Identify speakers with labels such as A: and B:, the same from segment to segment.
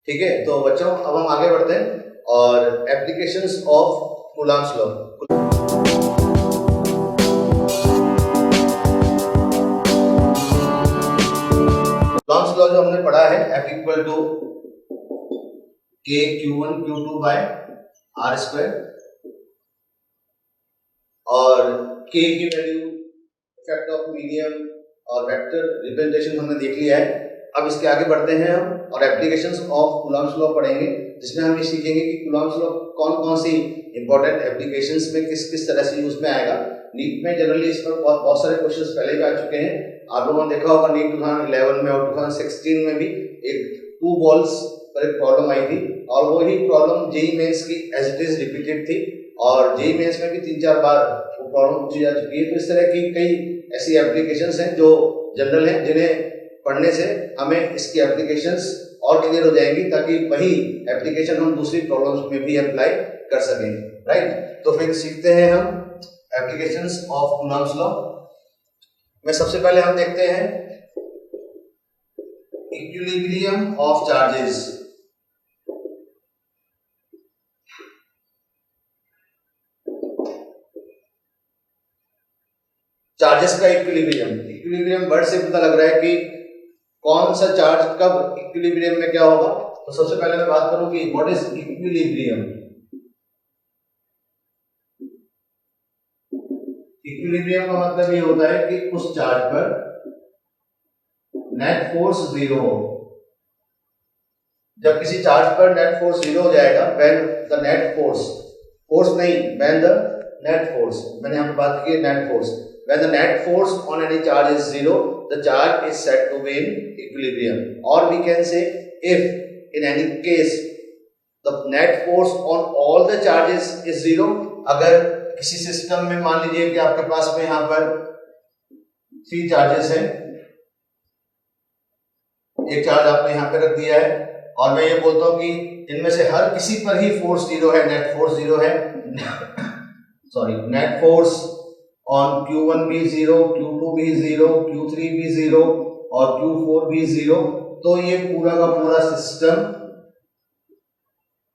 A: ठीक है, तो बच्चों अब हम आगे बढ़ते हैं और applications of Coulomb's law. Coulomb's law जो हमने पढ़ा है F equal to K Q1 Q2 by R square, और K की वैल्यू, इफेक्ट ऑफ मीडियम और वेक्टर रिप्रेजेंटेशन हमने देख लिया है। अब इसके आगे बढ़ते हैं हम और एप्लीकेशंस ऑफ कूलम्ब्स लॉ पढ़ेंगे, जिसमें हम ये सीखेंगे कि कूलम्ब्स लॉ कौन कौन सी इंपॉर्टेंट एप्लीकेशंस में किस किस तरह से यूज में आएगा। नीट में जनरली इस पर बहुत सारे क्वेश्चंस पहले भी आ चुके हैं। आप लोगों ने देखा होगा नीट 2011 में और 2016 में भी एक 2 बॉल्स पर एक प्रॉब्लम आई थी, और वही प्रॉब्लम जेईई मेंस की एज इट इज रिपीटेड थी, और जेईई मेंस में भी 3-4 बार वो प्रॉब्लम पूछी जा चुकी है। तो इस तरह की कई ऐसी एप्लीकेशंस हैं जो जनरल हैं, जिन्हें पढ़ने से हमें इसकी एप्लीकेशंस और क्लियर हो जाएंगी, ताकि वही एप्लीकेशन हम दूसरी प्रॉब्लम्स में भी अप्लाई कर सकें। राइट, तो फिर सीखते हैं हम एप्लीकेशंस ऑफ कूलम्ब्स लॉ में। सबसे पहले हम देखते हैं इक्विलिब्रियम ऑफ चार्जेस। चार्जेस का इक्विलिब्रियम वर्ड से पता लग रहा है कि कौन सा चार्ज कब इक्विलिब्रियम में क्या होगा। तो सबसे पहले मैं बात करूं कि व्हाट इज इक्विलिब्रियम। इक्विलिब्रियम का मतलब ये होता है कि उस चार्ज पर नेट फोर्स 0 हो। जब किसी चार्ज पर नेट फोर्स 0 हो जाएगा, व्हेन द नेट फोर्स नहीं, व्हेन द नेट फोर्स, मैंने यहां पे बात की है net force, when the net force on any charge is 0, the charge is said to be in equilibrium. Or we can say, if in any case the net force on all the charges is 0, अगर किसी system में मान लीजिए कि आपके पास में यहाँ पर 3 चार्जेस हैं, एक चार्ज आपने यहाँ पे रख दिया है, और मैं ये बोलता हूँ कि इनमें से हर किसी पर ही फोर्स 0 है, नेट फोर्स 0 है sorry, net force on Q1 भी 0, Q2 भी 0, Q3 भी 0 और Q4 भी 0, तो ये पूरा का पूरा सिस्टम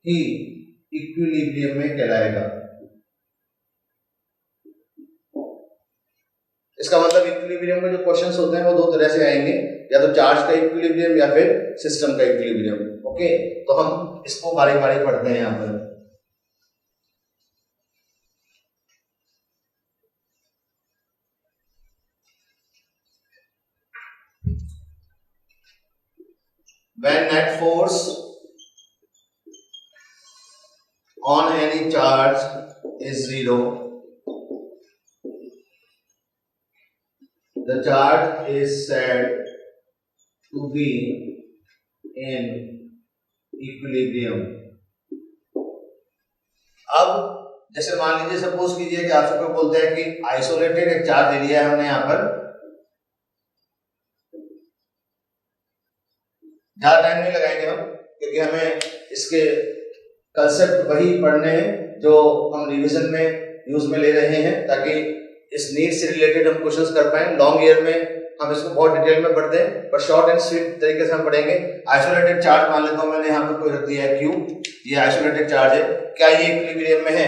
A: ही इक्विलिब्रियम में कहलाएगा। इसका मतलब इक्विलिब्रियम में जो क्वेश्चंस होते हैं वो 2 तरह से आएंगे, या तो चार्ज का इक्विलिब्रियम या फिर सिस्टम का इक्विलिब्रियम। ओके, तो हम इसको बारी बारी पढ़ते हैं। यहाँ पर when net force on any charge is 0, the charge is said to be in equilibrium. अब जैसे मान लीजिए, सपोज कीजिए कि आपसे कोई बोलते हैं कि आइसोलेटेड एक चार्ज दे दिया है हमने यहाँ पर, ज्यादा टाइम नहीं लगाएंगे हम, क्योंकि हमें इसके कंसेप्ट वही पढ़ने हैं जो हम रिवीजन में यूज में ले रहे हैं, ताकि इस नीट से रिलेटेड हम क्वेश्चंस कर पाए। लॉन्ग ईयर में हम इसको बहुत डिटेल में पढ़ते हैं, पर शॉर्ट एंड स्वीट तरीके से हम पढ़ेंगे। आइसोलेटेड चार्ज मान लेता हूं मैंने यहाँ पर कोई रख दिया है Q, ये आइसोलेटेड चार्ज है, क्या ये इक्विलिब्रियम में है?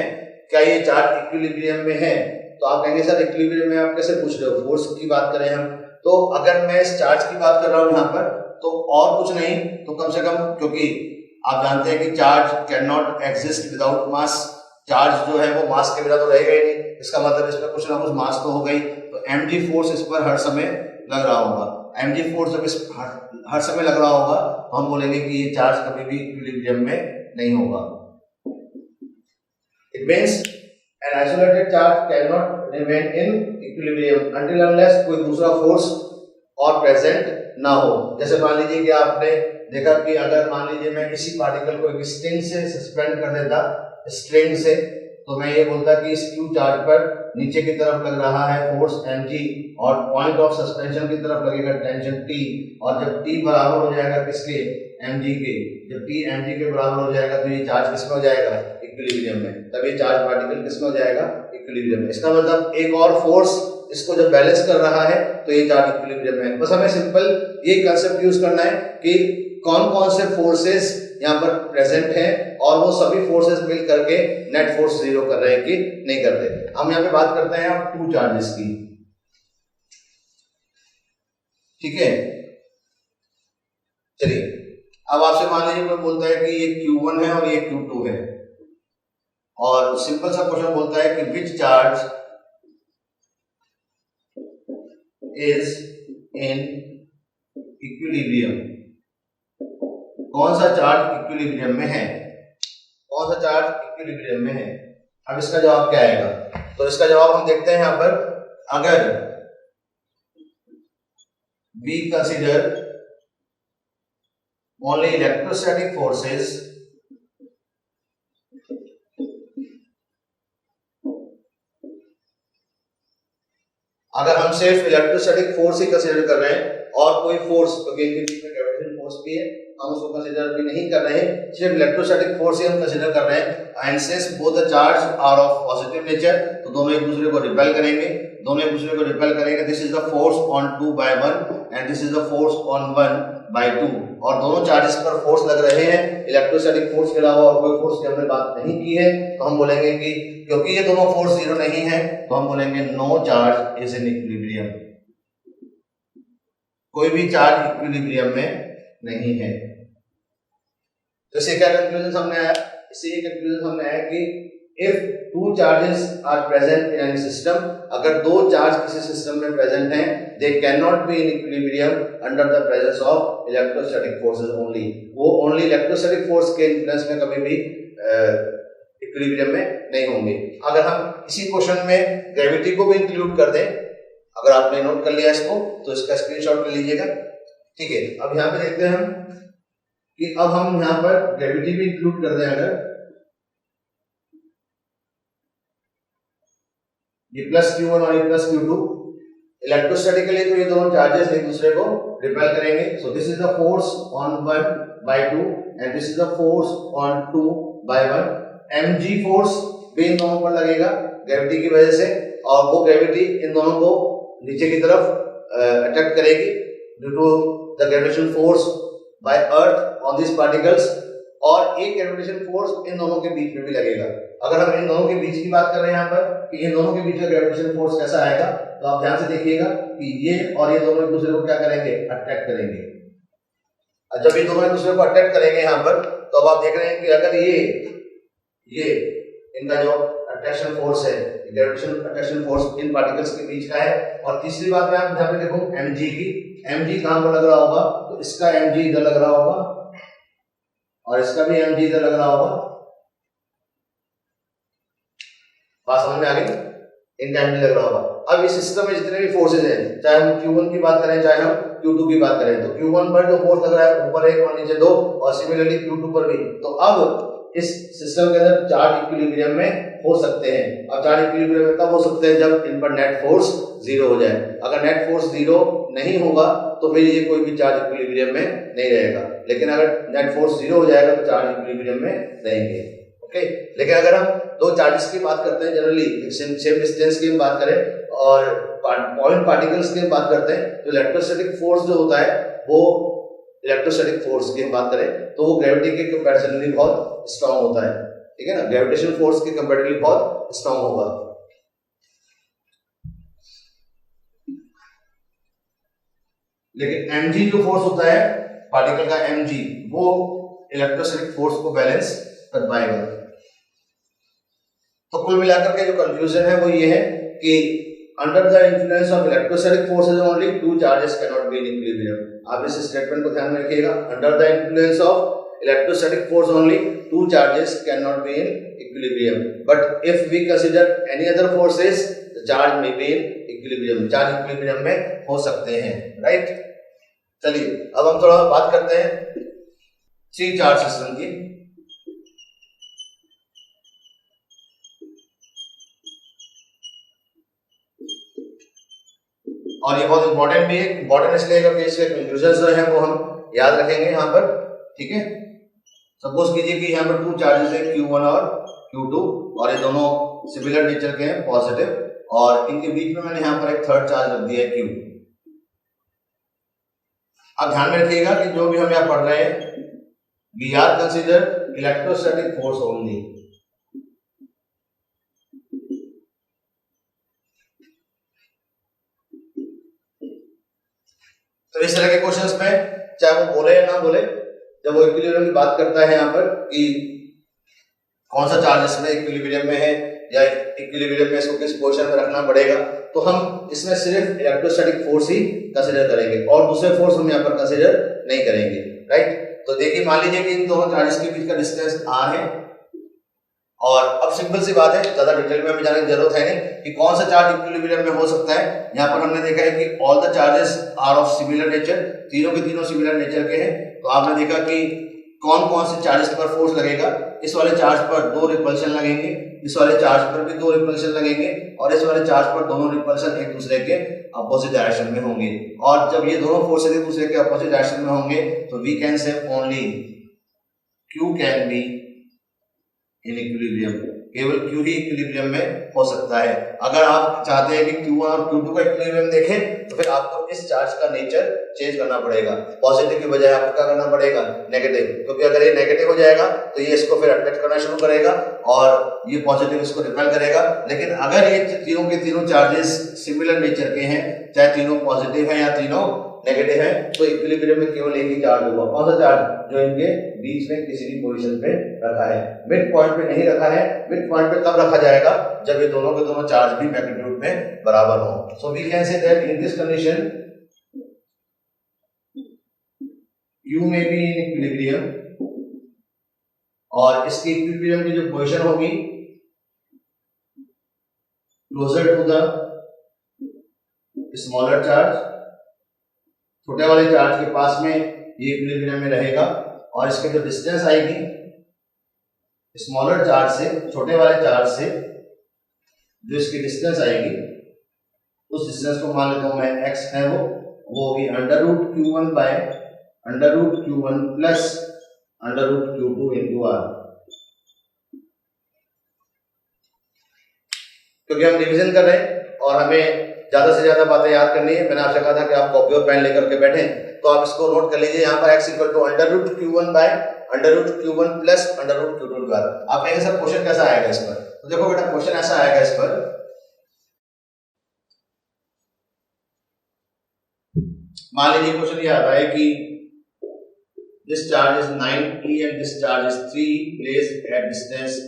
A: क्या ये चार्ज इक्विलिब्रियम में है? तो आप कहेंगे सर इक्विलिब्रियम में आप कैसे पूछ रहे हो, फोर्स की बात करें हम, तो अगर मैं इस चार्ज की बात कर रहा हूँ यहाँ पर, तो और कुछ नहीं तो कम से कम, क्योंकि आप जानते हैं कि charge can not exist without mass, charge जो है वो मास के बिना तो रहेगा ही नहीं, इसका मतलब इसमें कुछ ना कुछ मास तो होगा ही। तो mg फोर्स इस पर हर समय लग रहा होगा, mg फोर्स जब इस हर समय लग रहा होगा तो हम बोलेंगे कि ये चार्ज कभी भी इक्विलिब्रियम में नहीं होगा। It means an isolated charge cannot remain in equilibrium until unless कोई दूसरा फोर्स और प्रेजेंट ना हो। जैसे मान लीजिए कि आपने देखा कि अगर मान लीजिए मैं किसी पार्टिकल को एक स्ट्रिंग से सस्पेंड कर देता, स्ट्रिंग से, तो मैं ये बोलता कि इस Q चार्ज पर नीचे की तरफ लग रहा है फोर्स mg, और पॉइंट ऑफ सस्पेंशन की तरफ लगेगा टेंशन T, और जब T बराबर हो जाएगा किसके, mg के, जब T mg के बराबर हो जाएगा तो ये चार्ज किसमें हो जाएगा, इक्विलिब्रियम में। तब ये चार्ज पार्टिकल किसमें हो जाएगा, इक्विलिब्रियम में। इसका मतलब एक और फोर्स इसको जब बैलेंस कर रहा है तो ये चार्ज इक्विलिब्रियम में है। बस हमें सिंपल ये कंसेप्ट यूज करना है कि कौन कौन से फोर्सेस यहाँ पर प्रेजेंट है और वो सभी फोर्सेस मिल करके नेट फोर्स जीरो कर रहे हैं कि नहीं करते। हम यहाँ पे बात करते हैं अब टू चार्जेस की, ठीक है। चलिए अब आपसे मान लीजिए कोई बोलता है कि ये Q1 है और ये Q2 है, और सिंपल सा क्वेश्चन बोलता है कि which charge is in equilibrium, कौन सा चार्ज इक्विलिब्रियम में है, कौन सा चार्ज इक्विलिब्रियम में है। अब इसका जवाब क्या आएगा, तो इसका जवाब हम देखते हैं यहां पर, अगर we consider only electrostatic forces अगर हम सिर्फ इलेक्ट्रोस्टैटिक फोर्स ही कंसीडर कर रहे हैं और कोई फोर्स, क्योंकि इनके बीच में ग्रेविटेशन फोर्स भी है, हम उसको कंसीडर भी नहीं कर रहे हैं, सिर्फ इलेक्ट्रोस्टैटिक फोर्स ही हम कंसीडर कर रहे हैं। And since both the charge are of positive nature, तो दोनों एक दूसरे को रिपेल करेंगे, दोनों एक दूसरे को रिपेल करेंगे। This is the force on 2/1 and this is the force on 1/2, और दोनों चार्जेस पर फोर्स लग रहे हैं। इलेक्ट्रोस्टैटिक फोर्स के अलावा और कोई फोर्स की हमने बात नहीं की है, तो हम बोलेंगे कि क्योंकि ये दोनों फोर्स जीरो नहीं है, तो हम बोलेंगे no charge is in equilibrium, कोई भी चार्ज इक्विलिब्रियम में नहीं है। तो इससे क्या कंक्लूजन सामने आया, इससे ये कंक्लूजन सामने आया कि if two charges are present in any system, अगर दो चार्ज किसी सिस्टम में प्रेजेंट हैं, they can not be in equilibrium under the presence of electrostatic forces only, वो ओनली इलेक्ट्रोस्टैटिक फोर्स के इन्फ्लुएंस में कभी भी इक्विलिब्रियम में नहीं होंगे। अगर हम इसी क्वेश्चन में ग्रेविटी को भी इंक्लूड कर दें, अगर आपने नोट कर लिया इसको, तो इसका स्क्रीनशॉट ले लीजिएगा, ठीक है। अब यहाँ पे देखते हैं हम कि अब हम यहाँ पर ग्रेविटी भी इंक्लूड कर दें, अगर ये प्लस Q1 और ये प्लस Q2, इलेक्ट्रोस्टैटिकली तो ये दोनों चार्जेस एक दूसरे को रिपेल करेंगे। So this is the force on 1/2 and this is the force on 2/1। mg force भी इन दोनों पर लगेगा ग्रेविटी की वजह से, और वो ग्रेविटी इन दोनों को नीचे की तरफ अट्रैक्ट करेगी due to the gravitation force by earth on this particles, और एक ग्रेविटेशन फोर्स इन दोनों के बीच में भी लगेगा। अगर हम इन दोनों के बीच की बात कर रहे हैं यहाँ पर कि इन दोनों के बीच में ग्रेविटेशन फोर्स कैसा आएगा, तो आप ध्यान से देखिएगा कि ये और ये दोनों एक दूसरे को क्या करेंगे, अट्रैक्ट करेंगे। जब ये दोनों एक दूसरे को अट्रैक्ट करेंगे यहाँ पर, तो अब आप देख रहे हैं कि अगर ये इनका जो अट्रैक्शन फोर्स है, gravitation attraction force in particles के बीच का है। और तीसरी बात मैं आप यहाँ पे देखो mg की, mg कहाँ पर लग रहा होगा, तो इसका mg इधर लग रहा होगा और इसका भी mg इधर लग रहा होगा। बात समझ में आ गई, इनका mg लग रहा होगा। अब इस सिस्टम में जितने भी फोर्सेज हैं, चाहे हम Q1 की बात करें चाहे हम Q2 की बात करें, तो Q1 पर जो फोर्स लग रहा है ऊपर एक और नीचे दो, और सिमिलरली Q2 पर भी। तो अब इस सिस्टम के अंदर चार्ज इक्विलिब्रियम में हो सकते हैं। अब चार्ज इक्विलिब्रियम में तब हो सकते हैं जब इन पर नेट फोर्स जीरो हो जाए। अगर नेट फोर्स जीरो नहीं होगा तो फिर ये कोई भी चार्ज इक्विलिब्रियम में नहीं रहेगा, लेकिन अगर नेट फोर्स जीरो हो जाएगा तो चार्ज इक्विलिब्रियम में रहेंगे। ओके, लेकिन अगर हम दो चार्जेस की बात करते हैं, जनरली सेम डिस्टेंस की बात करें और पॉइंट पार्टिकल्स की बात करते हैं, तो इलेक्ट्रोस्टैटिक फोर्स जो होता है वो इलेक्ट्रोस्टैटिक फोर्स की बात करें तो वो ग्रेविटी के कंपैरिजनली बहुत स्ट्रांग होता है, ठीक है ना, ग्रेविटेशन फोर्स के कंपैरेटिवली बहुत स्ट्रांग होगा। लेकिन mg जो फोर्स होता है पार्टिकल का, mg वो इलेक्ट्रोस्टैटिक फोर्स को बैलेंस कर पाएगा। तो कुल मिलाकर के जो कंक्लूजन है वो ये है कि under the influence of electrostatic forces only two charges can not be in equilibrium. आप इस स्टेटमेंट को ध्यान में रखिएगा, under the influence of electrostatic force only two charges can not be in equilibrium, but if we consider any other forces the charge may be in equilibrium, charge equilibrium में हो सकते हैं, राइट। चलिए अब हम थोड़ा बात करते हैं थ्री चार्ज सिस्टम की। और ये बहुत इंपॉर्टेंट भी है, इंपॉर्टेंट इसलिए क्योंकि इसके कंक्लूजन जो है वो हम याद रखेंगे यहाँ पर, ठीक है। सपोज कीजिए कि यहाँ पर टू चार्जेस है Q1 और Q2 और ये दोनों सिमिलर नेचर के हैं, पॉजिटिव, और इनके बीच में मैंने यहाँ पर एक थर्ड चार्ज रख दिया है Q। अब ध्यान में रखिएगा कि जो भी हम यहाँ पढ़ रहे हैं we are consider electrostatic force only. तो इस तरह के क्वेश्चंस में चाहे वो बोले या ना बोले, जब वो इक्विलिब्रियम की बात करता है यहाँ पर कि कौन सा चार्ज इसमें इक्विलिब्रियम में है या इक्विलिब्रियम में इसको किस पोजीशन में रखना पड़ेगा, तो हम इसमें सिर्फ इलेक्ट्रोस्टैटिक फोर्स ही कंसीडर करेंगे और दूसरे फोर्स हम यहाँ पर कंसीडर नहीं करेंगे, राइट। तो देखिए मान लीजिए कि इन दोनों चार्जेस के बीच का डिस्टेंस r है और अब सिंपल सी बात है, ज्यादा डिटेल में हमें जाने की जरूरत है नहीं कि कौन सा चार्ज इक्विलिब्रियम में हो सकता है। यहाँ पर हमने देखा है कि all the charges are of similar nature, तीनों के तीनों सिमिलर नेचर के हैं। तो आपने देखा कि कौन कौन से चार्जेस पर फोर्स लगेगा, इस वाले चार्ज पर 2 रिपल्शन लगेंगे, इस वाले चार्ज पर भी 2 रिपल्शन लगेंगे और इस वाले चार्ज पर दोनों रिपल्शन एक दूसरे के अपोजिट डायरेक्शन में होंगे। और जब ये दोनों फोर्सेस एक दूसरे के अपोजिट डायरेक्शन में होंगे तो we can say only Q can be in equilibrium, केवल Q ही इक्विलिब्रियम में हो सकता है। अगर आप चाहते हैं कि Q1 और Q2 का इक्विलिब्रियम देखें तो फिर आपको इस चार्ज का नेचर चेंज करना पड़ेगा, पॉजिटिव की बजाय आपको क्या करना पड़ेगा, नेगेटिव, क्योंकि अगर ये नेगेटिव हो जाएगा तो ये इसको फिर अट्रैक्ट करना शुरू करेगा और ये पॉजिटिव इसको रिपेल करेगा। लेकिन अगर ये तीनों के तीनों चार्जेस सिमिलर नेचर के हैं, चाहे तीनों पॉजिटिव हैं या तीनों नेगेटिव है, तो इक्विलिब्रियम में केवल एक ही चार्ज होगा। कौन सा चार्ज, जो इनके बीच में किसी भी पोजीशन पे रखा है, मिड पॉइंट पे नहीं रखा है। मिड पॉइंट पे तब रखा जाएगा जब ये दोनों के दोनों चार्ज भी मैग्नीट्यूड में बराबर हो। So we can say that in this condition U may be in equilibrium और इसकी इक्विलिब्रियम की जो पोजीशन होगी closer to the smaller charge, छोटे वाले चार्ज के पास में ये इक्विलिब्रियम में रहेगा और इसके जो डिस्टेंस आएगी स्मॉलर चार्ज से, छोटे वाले चार्ज से जो इसकी डिस्टेंस आएगी उस डिस्टेंस को मान लेता हूं मैं x है, वो होगी √Q1 by √Q1 plus √Q2 into r। क्योंकि हम रिवीजन कर रहे हैं और हमें ज्यादा से ज्यादा बातें याद करनी है, मैंने आपसे कहा था कि आप कॉपी और पेन लेकर के बैठे, तो आप इसको नोट कर लीजिए। यहाँ पर x equal to √Q1 by √Q1 plus √Q2 into r। आप कहेंगे सर क्वेश्चन कैसा आएगा इस पर, तो देखो बेटा क्वेश्चन ऐसा आएगा इस पर, मान लीजिए क्वेश्चन ये आता है कि this charge is 9e and this charge is 3 placed at distance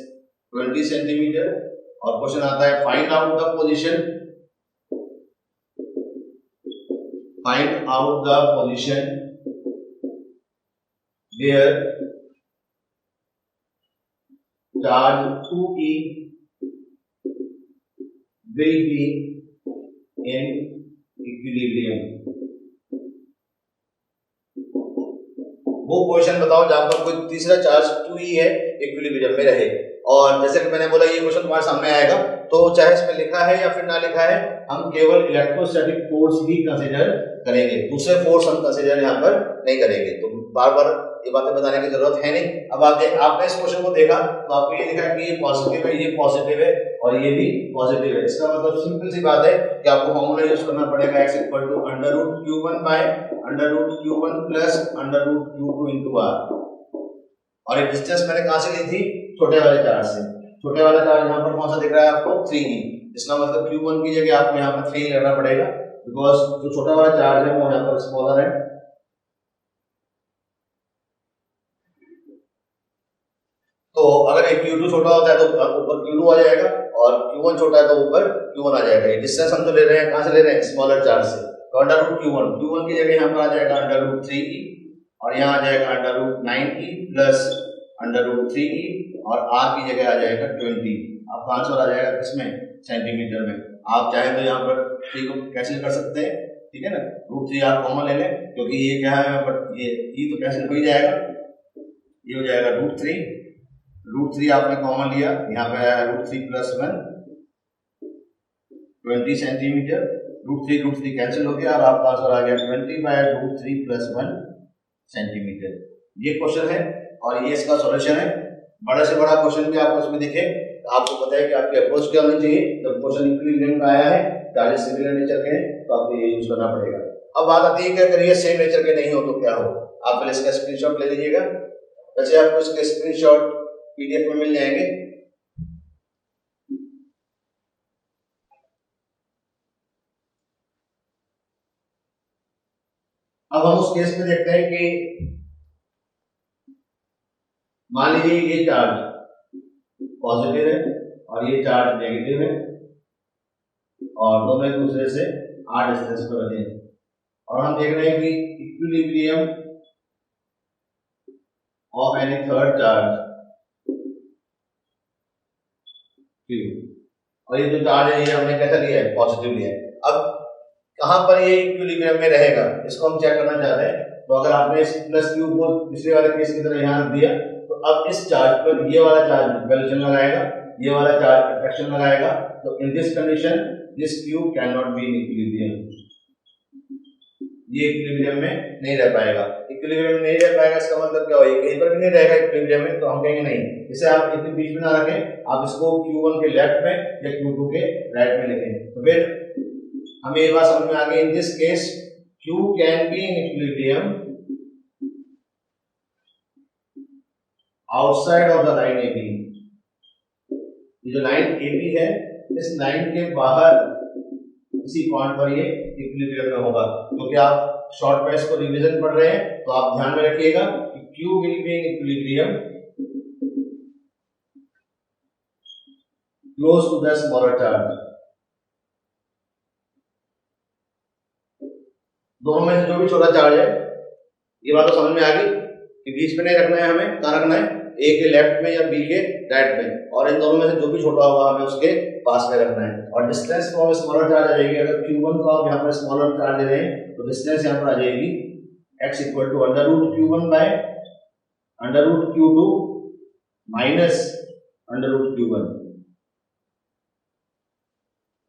A: 20 centimetre और क्वेश्चन आता है find out the position, find out the position where charge 2e will be in equilibrium। वो पोजीशन बताओ जहां पर कोई तीसरा चार्ज 2e है इक्विलिब्रियम में रहे। और जैसे कि मैंने बोला ये क्वेश्चन तुम्हारे सामने आएगा, तो चाहे इसमें लिखा है या फिर ना लिखा है, हम केवल इलेक्ट्रोस्टैटिक फोर्स ही कंसीडर करेंगे, दूसरे फोर्स हम कंसीडर यहाँ पर नहीं करेंगे। तो बार बार ये बातें बताने की जरूरत है नहीं। अब आपने इस क्वेश्चन को देखा तो आपको ये दिखा कि ये पॉजिटिव है, ये पॉजिटिव है और ये भी पॉजिटिव है। इसका मतलब सिंपल सी बात है कि आपको फॉर्मूला यूज करना पड़ेगा x equal to √Q1 by √Q1 plus √Q2 into r। और ये डिस्टेंस मैंने कहां से ली थी, छोटे वाले चार्ज से। छोटे वाला चार्ज यहाँ पर कौन सा दिख रहा है आपको, 3e। इसका मतलब Q1 की जगह आपको यहाँ पर 3 लेना पड़ेगा, बिकॉज जो छोटा वाला चार्ज है वो यहाँ पर स्मॉलर है। तो अगर एक Q2 छोटा होता है तो ऊपर Q2 आ जाएगा और Q1 छोटा है तो ऊपर Q1 आ जाएगा। ये डिस्टेंस हम जो ले रहे हैं कहां से ले रहे हैं, स्मॉलर चार्ज से। तो √Q1 की जगह यहाँ पर आ जाएगा √3e और यहाँ आ जाएगा √9e प्लस √3e और r की जगह आ जाएगा 20। आपका आंसर आ जाएगा किसमें, सेंटीमीटर में। आप चाहे तो यहाँ पर 3 को कैंसिल कर सकते हैं, ठीक है ना, √3 आप कॉमन ले लें क्योंकि ये क्या है यहाँ पर, ये e तो कैंसिल हो ही जाएगा, ये हो जाएगा √3 आपने कॉमन लिया, यहाँ पे आया √3 प्लस 1 20 सेंटीमीटर, √3 कैंसिल हो गया और आपका आंसर आ गया 20 बाय √3 प्लस 1 सेंटीमीटर। ये क्वेश्चन है और ये इसका सॉल्यूशन है। बड़ा से बड़ा क्वेश्चन भी आपको इसमें दिखे, आपको पता है कि आपकी अप्रोच क्या होनी चाहिए। जब क्वेश्चन इक्विलिब्रियम का आया है, चार्जेस सिमिलर नेचर के हैं, तो आपको ये यूज करना पड़ेगा। अब बात आती है कि अगर ये सेम नेचर के नहीं हो तो क्या हो, आप पहले इसका स्क्रीनशॉट ले लीजिएगा। वैसे आपको इसके स्क्रीनशॉट पीडीएफ में मिल जाएंगे। अब हम उस केस में देखते हैं कि मान लीजिए ये चार्ज पॉजिटिव है और ये चार्ज नेगेटिव है और दोनों एक दूसरे से r डिस्टेंस पर रखे हैं और हम देख रहे हैं कि equilibrium of any third charge Q, और ये जो चार्ज है ये हमने कैसा लिया है, पॉजिटिव लिया है। अब कहां पर ये इक्विलिब्रियम में रहेगा इसको हम चेक करना चाहते हैं। तो अगर आपने इस प्लस क्यू को पिछले वाले केस की तरह यहाँ रख दिया तो अब इस चार्ज पर ये वाला चार्ज रिपल्शन लगाएगा, ये वाला चार्ज अट्रैक्शन लगाएगा। तो इन this condition this Q can not be in equilibrium, ये इक्विलिब्रियम में नहीं रह पाएगा। इक्विलिब्रियम में नहीं रह पाएगा इसका मतलब क्या होगा, कहीं पर भी नहीं रहेगा इक्विलिब्रियम में, तो हम कहेंगे नहीं। इसे आप इतने बीच में ना रखें, आप इसको Q1 के लेफ्ट में या Q2 के राइट में लिखें। तो फिर हमें ये बात समझ में आ गई, in this case Q can be in equilibrium outside of the line AB। ये जो लाइन AB है इस लाइन के बाहर इसी पॉइंट पर ये इक्विलिब्रियम में होगा। क्योंकि आप शॉर्ट में इसको रिवीजन पढ़ रहे हैं तो आप ध्यान में रखिएगा कि Q will be in equilibrium close to the smaller charge. दोनों में से जो भी छोटा चार्ज है, ये बात तो समझ में आ गई कि बीच में नहीं रखना है, हमें कहां रखना है, ए के लेफ्ट में या बी के राइट में, और इन दोनों में से जो भी छोटा होगा हमें उसके पास में रखना है। और डिस्टेंस फ्रॉम स्मॉलर चार्ज आ जाएगी, अगर Q1 को आप यहाँ पर स्मॉलर चार्ज ले रहे हैं तो डिस्टेंस यहाँ पर आ जाएगी x equal to under root Q1 by under root Q2 minus under root Q1।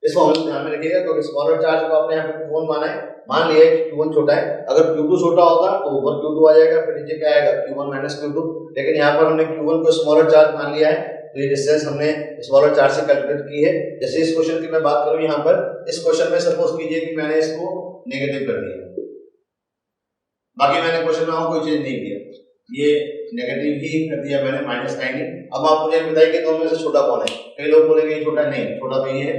A: इसको हम ध्यान में रखिएगा क्योंकि स्मॉलर चार्ज को आपने यहाँ पे Q1 माना है, मान लिया कि Q1 छोटा है। अगर Q2 छोटा होता तो ऊपर Q2 आ जाएगा, फिर नीचे क्या आएगा Q1 माइनस Q2। लेकिन यहाँ पर हमने Q1 को स्मॉलर चार्ज मान लिया है तो ये डिस्टेंस हमने स्मॉलर चार्ज से कैलकुलेट की है। जैसे इस क्वेश्चन की मैं बात करूं, यहाँ पर इस क्वेश्चन में सपोज कीजिए कि मैंने इसको नेगेटिव कर दिया, बाकी मैंने क्वेश्चन में और कोई चेंज नहीं किया, ये नेगेटिव ही कर दिया मैंने, माइनस साइन। अब आप मुझे बताइए कि दोनों में से छोटा कौन है। कई लोग बोलेंगे ये छोटा, नहीं छोटा तो ये है।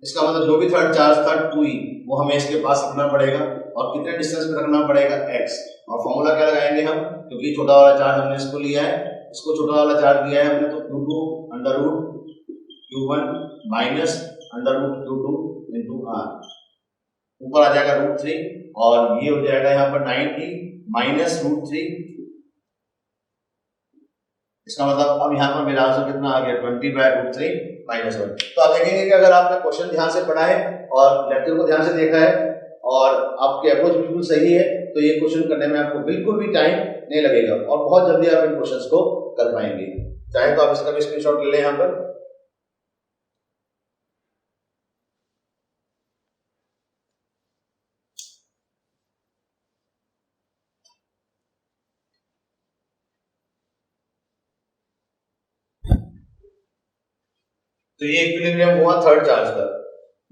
A: इसका मतलब जो भी थर्ड चार्ज था 2e वो हमें इसके पास रखना पड़ेगा, और कितने डिस्टेंस पे रखना पड़ेगा x। और फॉर्मूला क्या लगाएंगे हम, क्योंकि छोटा वाला चार्ज हमने इसको लिया है, इसको छोटा वाला चार्ज लिया है हमने, तो Q2 under root Q1 minus under root Q2 into r, ऊपर आ जाएगा रूट 3 और ये हो जाएगा यहाँ पर 9e माइनस रूट 3। इसका मतलब अब यहाँ पर मेरा आंसर कितना आ गया, 20 बाय रूट 3 माइनस 1। तो आप देखेंगे कि अगर आपने क्वेश्चन ध्यान से पढ़ा है और लेक्चर को ध्यान से देखा है और आपकी अप्रोच बिल्कुल सही है तो ये क्वेश्चन करने में आपको बिल्कुल भी टाइम नहीं लगेगा और बहुत जल्दी आप इन क्वेश्चंस को कर पाएंगे। चाहे तो आप इसका भी स्क्रीनशॉट ले लें यहाँ पर। तो ये इक्विलिब्रियम हुआ थर्ड चार्ज का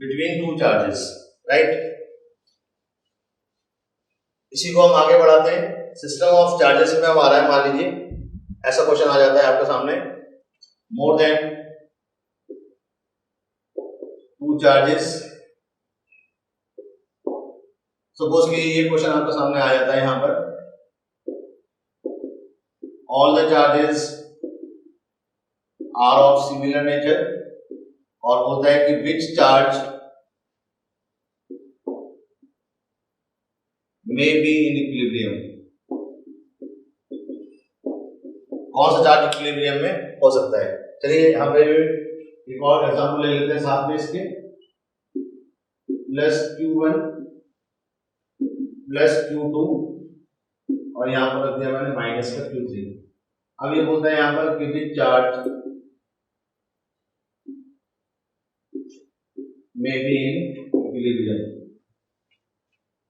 A: बिटवीन टू चार्जेस, राइट। इसी को हम आगे बढ़ाते हैं। सिस्टम ऑफ चार्जेस में अब आ रहा है, मान लीजिए ऐसा क्वेश्चन आ जाता है आपके सामने, more than two charges. Suppose कि ये क्वेश्चन आपके सामने आ जाता है यहां पर, all the charges are of similar nature, और होता है कि which charge may be in equilibrium, कौन सा चार्ज इक्विलिब्रियम में हो सकता है। चलिए यहाँ पे एक और एग्जांपल ले लेते हैं साथ में इसके, प्लस Q1 प्लस Q2 और यहाँ पर रख दिया मैंने माइनस का Q3। अब ये बोलता है यहाँ पर कि which charge may be in equilibrium.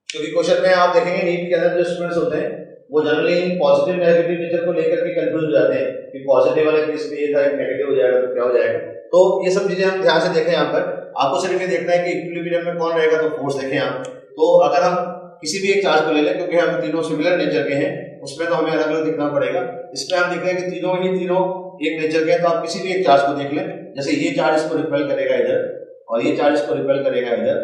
A: क्योंकि क्वेश्चन में आप देखेंगे नीट के अंदर जो स्टूडेंट्स होते हैं वो generally in positive negative nature को लेकर के कंफ्यूज हो जाते हैं कि पॉजिटिव वाले केस में ये था, नेगेटिव हो जाएगा तो क्या हो जाएगा। तो ये सब चीजें हम ध्यान से देखें। यहाँ पर आपको सिर्फ ये देखना है कि इक्विलिब्रियम में कौन रहेगा, तो फोर्स देखें आप। तो अगर हम किसी भी एक चार्ज को ले लें, क्योंकि हम तीनों सिमिलर नेचर के हैं, उसमें तो हमें अलग अलग दिखना पड़ेगा। इसमें हम देख रहे हैं कि तीनों ही तीनों एक नेचर के हैं, तो आप किसी भी एक चार्ज को देख लें, जैसे ये चार्ज इसको रिपेल करेगा इधर और ये चार्ज इसको रिपेल करेगा इधर,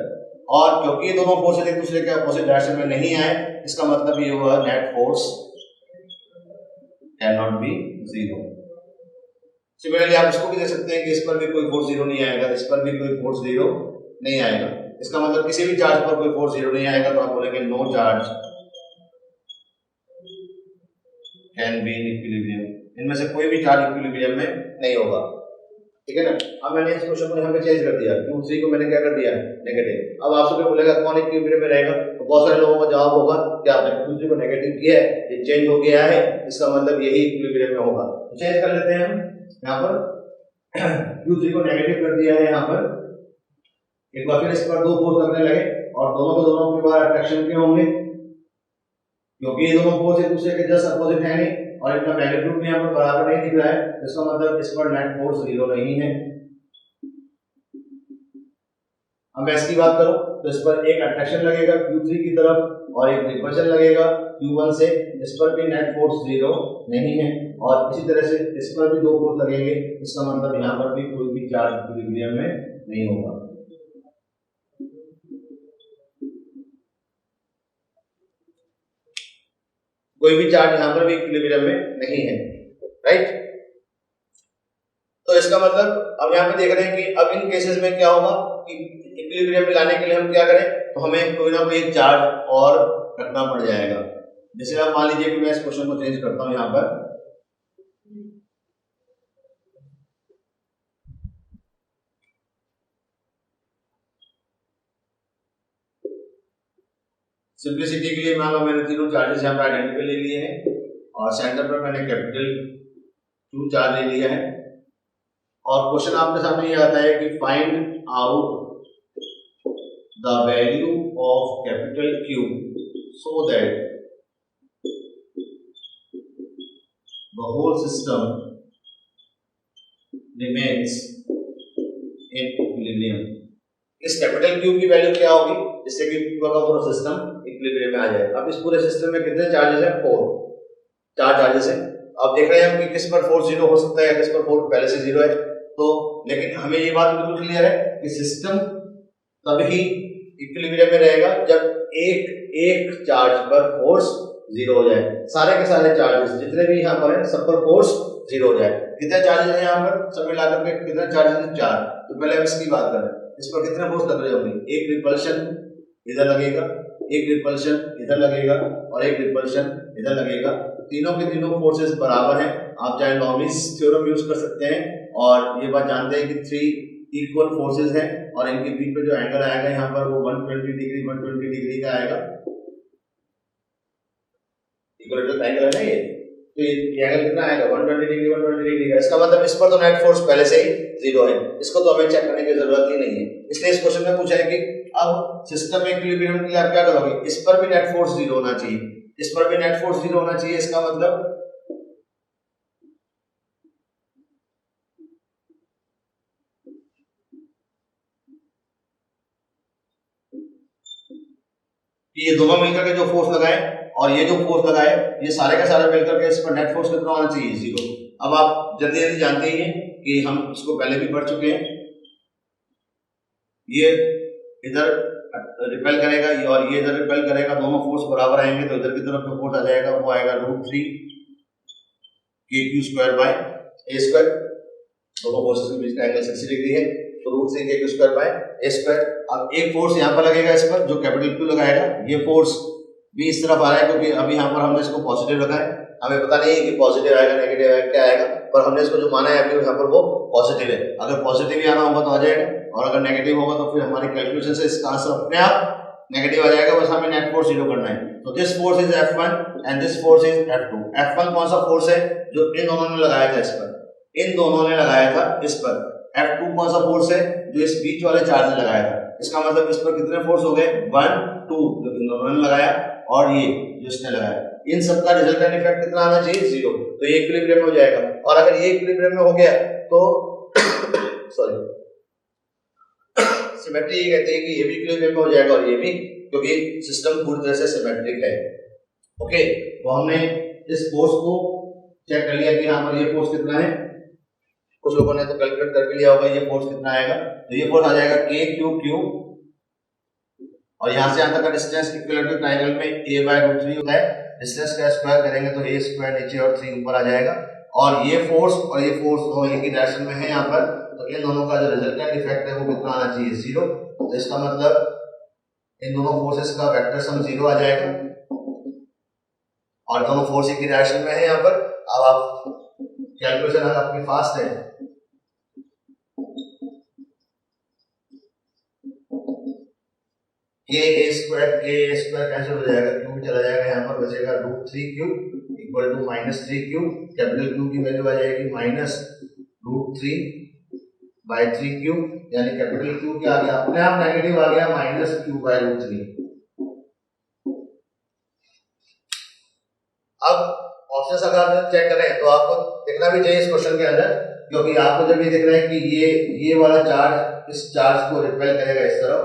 A: और क्योंकि ये दोनों फोर्सेस एक दूसरे के अपोजिट डायरेक्शन में नहीं आए, इसका मतलब ये हुआ net force can not B zero. Similarly आप इसको भी देख सकते हैं कि इस पर भी कोई फोर्स जीरो नहीं आएगा, इस पर भी कोई फोर्स जीरो नहीं आएगा, इसका मतलब किसी भी चार्ज पर कोई फोर्स जीरो नहीं आएगा, तो आप बोलेंगे no charge can be in equilibrium, इनमें से कोई भी चार्ज इक्विलिब्रियम में नहीं होगा, ठीक है ना। अब मैंने इस क्वेश्चन को यहाँ पे चेंज कर दिया, Q3 को मैंने क्या कर दिया, नेगेटिव। अब आपसे कोई बोलेगा कौन इक्विलिब्रियम में रहेगा, तो बहुत सारे लोगों का जवाब होगा कि आपने Q3 को नेगेटिव किया है, ये चेंज हो गया है, इसका मतलब यही इक्विलिब्रियम में होगा। तो चेंज कर लेते हैं हम यहाँ पर Q3 को नेगेटिव कर दिया है यहाँ पर, एक बार फिर इस पर दो फोर्स लगने लगे और दोनों को दोनों के बाद अट्रैक्शन के होंगे, क्योंकि ये दोनों फोर्स एक दूसरे के जस्ट अपोजिट है नहीं और इनका मैग्नीट्यूड भी यहाँ पर बराबर नहीं दिख रहा है, इसका मतलब इस पर नेट फोर्स जीरो नहीं है। अब मैं इसकी बात करूं तो इस पर एक अट्रैक्शन लगेगा Q3 की तरफ और एक रिपल्शन लगेगा Q1 से, इस पर भी नेट फोर्स जीरो नहीं है, और इसी तरह से इस पर भी दो फोर्स लगेंगे, इसका मतलब यहाँ पर भी कोई भी चार्ज इक्विलिब्रियम में नहीं होगा। कोई भी चार्ज यहाँ पर भी इक्विलिब्रियम में नहीं है, राइट। तो इसका मतलब अब यहाँ पे देख रहे हैं कि अब इन केसेस में क्या होगा कि इक्विलिब्रियम में लाने के लिए हम क्या करें, तो हमें कोई ना कोई एक चार्ज और रखना पड़ जाएगा। जैसे आप मान लीजिए कि मैं इस क्वेश्चन को चेंज करता हूं, यहाँ पर सिंप्लिसिटी के लिए मान लो मैंने तीनों चार्जेस यहाँ पर आइडेंटिकल ले लिए हैं और सेंटर पर मैंने कैपिटल Q चार्ज ले लिया है, और क्वेश्चन आपके सामने ये आता है कि find out the value of capital Q so that the whole system remains in equilibrium. इस कैपिटल Q की वैल्यू क्या होगी जिससे कि पूरा सिस्टम इक्विलिब्रियम में आ जाए। अब इस पूरे सिस्टम में कितने चार्जेस हैं, 4 चार्जेस हैं। अब देख रहे हैं हम कि किस पर फोर्स जीरो हो सकता है, किस पर फोर्स पहले से जीरो है, तो लेकिन हमें ये बात बिल्कुल क्लियर है कि सिस्टम तभी इक्विलिब्रियम में रहेगा जब एक चार्ज पर फोर्स जीरो हो जाए। सारे के सारे चार्जेस जितने भी यहाँ पर हैं सब पर फोर्स जीरो हो जाए। कितने चार्जेस हैं यहाँ पर, सब मिलाकर के कितने चार्जेस हैं, 4। तो पहले हम इसकी बात करें, इस पर कितने फोर्स लग रहे होंगे, एक रिपल्शन इधर लगेगा, एक रिपल्शन इधर लगेगा और एक रिपल्शन इधर लगेगा। तीनों के तीनों फोर्सेस बराबर हैं। आप चाहे लॉमिस थ्योरम यूज कर सकते हैं और ये बात जानते हैं कि 3 इक्वल फोर्सेस हैं और इनके बीच में जो एंगल आएगा यहाँ पर वो 120 डिग्री का आएगा। इक्वल एंगल है ना ये, तो ये एंगल कितना आएगा 120 डिग्री का। इसका मतलब इस पर तो नेट फोर्स पहले से ही जीरो है, इसको तो हमें चेक करने की जरूरत ही नहीं है। इसलिए इस क्वेश्चन में पूछा है कि अब सिस्टम में इक्विलिब्रियम के लिए आप क्या करोगे, इस पर भी नेट फोर्स जीरो होना चाहिए, इस पर भी नेट फोर्स जीरो होना चाहिए। इसका मतलब कि ये दोनों मिलकर के जो फोर्स लगाए और ये जो फोर्स लगाए, ये सारे का सारे मिलकर के इस पर नेट फोर्स कितना होना चाहिए, जीरो। अब आप जल्दी जल्दी जानते ही हैं कि हम इसको पहले भी पढ़ चुके हैं। ये इधर रिपेल करेगा ये और ये इधर रिपेल करेगा, दोनों फोर्स बराबर आएंगे, तो इधर की तरफ जो फोर्स आ जाएगा वो आएगा √3 kq² दोनों फोर्सेस के बीच का एंगल 60 डिग्री है, तो √3 kq² अब एक फोर्स यहाँ पर लगेगा इस पर, जो कैपिटल Q लगाएगा। ये फोर्स भी इस तरफ आ रहा है क्योंकि अभी यहाँ पर हमने इसको पॉजिटिव रखा है, हमें पता नहीं है कि पॉजिटिव आएगा नेगेटिव आएगा क्या आएगा, पर हमने इसको जो माना है अभी यहाँ पर वो पॉजिटिव है। अगर पॉजिटिव ही आना होगा तो आ जाएगा, और अगर नेगेटिव होगा तो फिर हमारी कैलकुलेशन से इसका आंसर अपने आप नेगेटिव आ जाएगा, बस हमें नेट फोर्स जीरो करना है। तो this force is F1 and this force is F2। F1 कौन सा फोर्स है, जो इन दोनों ने लगाया था इस पर, इन दोनों ने लगाया था इस पर। F2 कौन सा फोर्स है, जो इस बीच वाले चार्ज ने लगाया था। इसका मतलब इस पर कितने फोर्स हो गए, 1 2 जो इन दोनों ने लगाया और ये जो इसने लगाया, इन सब का रिजल्टेंट इफेक्ट कितना आना चाहिए, जीरो। तो ये इक्विलिब्रियम हो जाएगा, और अगर ये इक्विलिब्रियम में हो गया तो सॉरी सिमेट्री ये कहते हैं कि ये भी इक्विलिब्रियम में हो जाएगा और ये भी, क्योंकि सिस्टम पूरी तरह से सिमेट्रिक है। ओके, तो हमने इस फोर्स को चेक कर लिया कि यहाँ पर ये फोर्स कितना है, कुछ लोगों ने तो कैलकुलेट कर भी लिया होगा ये फोर्स कितना आएगा। तो ये फोर्स आ जाएगा k क्यू और यहाँ से यहाँ तक का डिस्टेंस इक्विलेटरल ट्रायंगल में a/√3 होता है। डिस्टेंस का स्क्वायर करेंगे तो a² नीचे और 3 ऊपर आ जाएगा। और ये फोर्स दोनों एक ही डायरेक्शन में है यहाँ पर, तो इन दोनों का जो रिजल्टेंट इफेक्ट है वो कितना आना चाहिए, 0। तो इसका मतलब इन दोनों फोर्सेस का वेक्टर सम 0 आ जाएगा और दोनों फोर्स एक ही डायरेक्शन में है यहाँ पर। अब आप कैलकुलेशन आपकी फास्ट है, k² कैंसिल हो जाएगा, क्यू भी चला जाएगा, यहाँ पर बचेगा √3 इक्वल टू -3 कैपिटल क्यू की वैल्यू आ जाएगी -√3/3 यानी कैपिटल क्यू क्या आ गया, अपने आप नेगेटिव आ गया -q/√3। अब ऑप्शंस अगर आप चेक करें तो आपको देखना भी चाहिए इस क्वेश्चन के अंदर, क्योंकि आपको जब ये दिख रहा है कि ये वाला चार्ज इस चार्ज को रिपेल करेगा इस तरफ,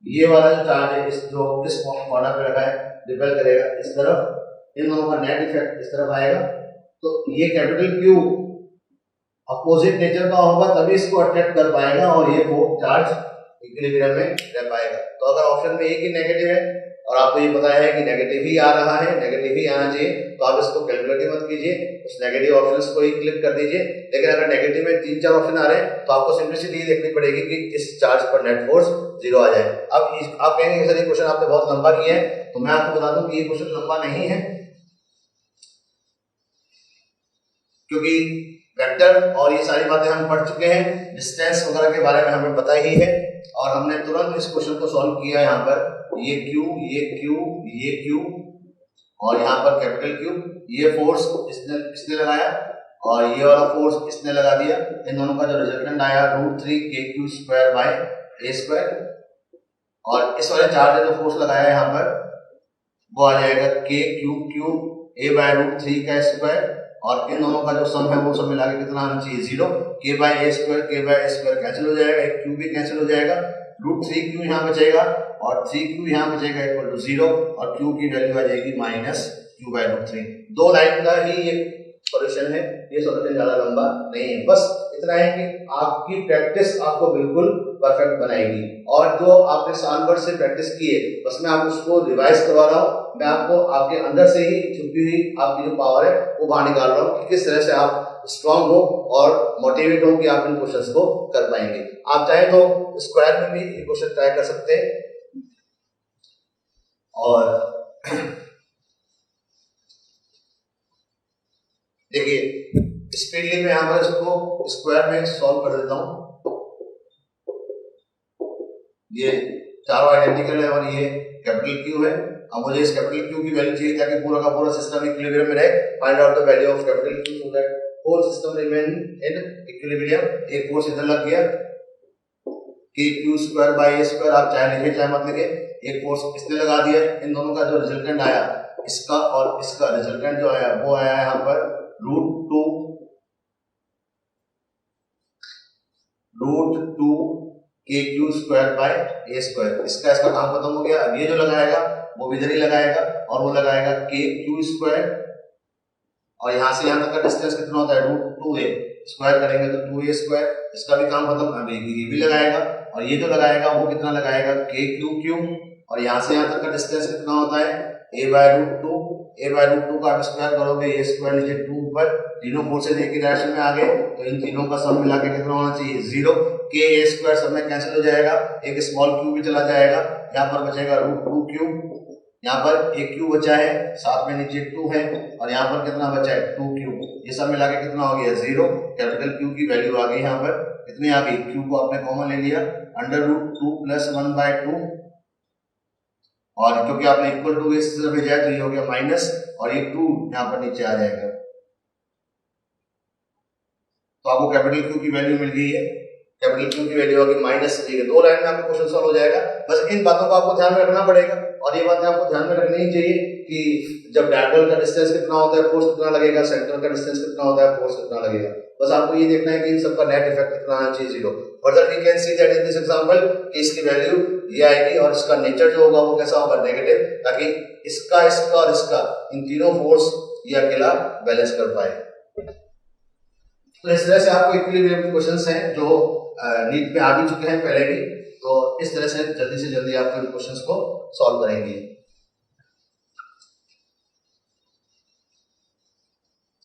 A: ये वाला जो चार्ज है इस कॉर्नर पे रखा है रिपेल करेगा इस तरफ, इन दोनों का नेट इफेक्ट इस तरफ आएगा। तो ये कैपिटल क्यू अपोजिट नेचर का होगा तभी इसको अट्रैक्ट कर पाएगा और ये वो चार्ज इक्विलिब्रियम में रह पाएगा। तो अगर ऑप्शन में एक ही नेगेटिव है और आपको ये बताया है कि नेगेटिव ही आ रहा है, नेगेटिव ही आना चाहिए, तो आप इसको कैलकुलेट मत कीजिए, उस नेगेटिव ऑप्शंस को ही क्लिक कर दीजिए। लेकिन अगर नेगेटिव में 3-4 ऑप्शन आ रहे हैं तो आपको सिंपलिसिटी देखनी पड़ेगी कि इस चार्ज पर नेट फोर्स 0 आ जाए। अब आप कहेंगे सर ये क्वेश्चन आपने बहुत लंबा किया है, तो मैं आपको बता दूं कि ये क्वेश्चन लंबा नहीं है, क्योंकि वेक्टर और ये सारी बातें हम पढ़ चुके हैं, डिस्टेंस वगैरह के बारे में हमें पता ही है और हमने तुरंत इस क्वेश्चन को सॉल्व किया। यहाँ पर ये क्यू और यहाँ पर कैपिटल क्यू, ये फोर्स इसने लगाया और ये वाला फोर्स इसने लगा दिया, इन दोनों का जो रिजल्टेंट आया √3kq²/a²। और इस वाले चार्ज ने जो फोर्स लगाया यहाँ पर वो आ जाएगा k³ a/√3 का स्क्वायर और इन दोनों का जो सम है वो सब मिला के कितना आना चाहिए, 0। k/a² कैंसिल हो जाएगा, एक q भी कैंसिल हो जाएगा, √3q यहाँ बचेगा और 3q यहाँ बचेगा इक्वल टू 0 और q की वैल्यू आ जाएगी -q/√3। 2 लाइन का ही ये सॉल्यूशन है, ये सॉल्यूशन ज्यादा लंबा नहीं है, बस इतना है कि आपकी प्रैक्टिस आपको बिल्कुल परफेक्ट बनाएगी। और जो आपने साल भर से प्रैक्टिस की है बस मैं आपको उसको रिवाइज करवा रहा हूँ, मैं आपको आपके अंदर से ही छुपी हुई आपकी जो पावर है वो बाहर निकाल रहा हूँ कि किस तरह से आप स्ट्रांग हो और मोटिवेट हो कि आप इन क्वेश्चंस को कर पाएंगे। आप चाहे तो स्क्वायर में भी ये क्वेश्चन ट्राई कर सकते हैं और देखिए स्पीडली में यहाँ पर इसको स्क्वायर में सॉल्व कर देता हूँ। ये चारों आइडेंटिकल है और ये कैपिटल क्यू है। अब मुझे इस कैपिटल क्यू की वैल्यू चाहिए ताकि पूरा का पूरा सिस्टम इक्विलिब्रियम में रहे। Find out the value of capital Q so that whole system remain in equilibrium. एक फोर्स इधर लग गया kq²/a², आप चाहे लिखे चाहे मत लिखे, एक फोर्स इसने लगा दिया। इन दोनों का जो रिजल्टेंट आया इसका और इसका रिजल्टेंट जो आया वो आया यहाँ पर √2 kq²/a²। इसका काम खत्म हो गया। अब ये जो लगाएगा वो इधर ही लगाएगा और वो लगाएगा kq² और यहाँ से यहाँ तक का डिस्टेंस कितना होता है √2a, स्क्वायर करेंगे तो 2a²। इसका भी काम खत्म। अब ये भी लगाएगा और ये जो लगाएगा वो कितना लगाएगा kq³ और यहाँ से यहाँ तक का डिस्टेंस कितना होता है a/√2। a/√2 का आप स्क्वायर करोगे, ये स्क्वायर नीचे 2 ऊपर, तीनों फोर्सेज एक ही डायरेक्शन में आ गए तो इन तीनों का सम मिला के कितना होना चाहिए 0। ka² सब में कैंसिल हो जाएगा, एक स्मॉल क्यू भी चला जाएगा, यहाँ पर बचेगा √2q, यहाँ पर एक क्यू बचा है, साथ में नीचे 2 है और यहाँ पर कितना बचा है 2q। ये सब मिला के कितना हो गया 0। कैपिटल क्यू की वैल्यू आ गई, यहाँ पर कितनी आ गई, क्यू को आपने कॉमन ले लिया, √2 + 1/2 और क्योंकि आपने इक्वल टू इस तरफ भेजा है तो ये हो गया माइनस और ये 2 यहाँ पर नीचे आ जाएगा। तो आपको कैपिटल क्यू की वैल्यू मिल गई है, कैपिटल क्यू की वैल्यू होगी -3। 2 लाइन में आपका क्वेश्चन सॉल्व हो जाएगा। बस इन बातों को आपको ध्यान में रखना पड़ेगा। और ये बातें आपको ध्यान में रखनी ही चाहिए कि जब डायगोनल का डिस्टेंस कितना होता है, फोर्स कितना लगेगा, सेंटर का डिस्टेंस कितना होता है, फोर्स कितना लगेगा। बस आपको ये देखना है कि इन सबका नेट इफेक्ट कितना आना चाहिए, 0। Further we can see that in this example कि इसकी वैल्यू ये आएगी और इसका नेचर जो होगा वो कैसा होगा, नेगेटिव, ताकि इसका इसका और इसका इन तीनों फोर्स ये अकेला बैलेंस कर पाए। तो इस तरह से आपको इक्विलिब्रियम क्वेश्चंस हैं जो नीट पे आ भी चुके हैं पहले भी, तो इस तरह से जल्दी आप इन क्वेश्चंस को सॉल्व करेंगे।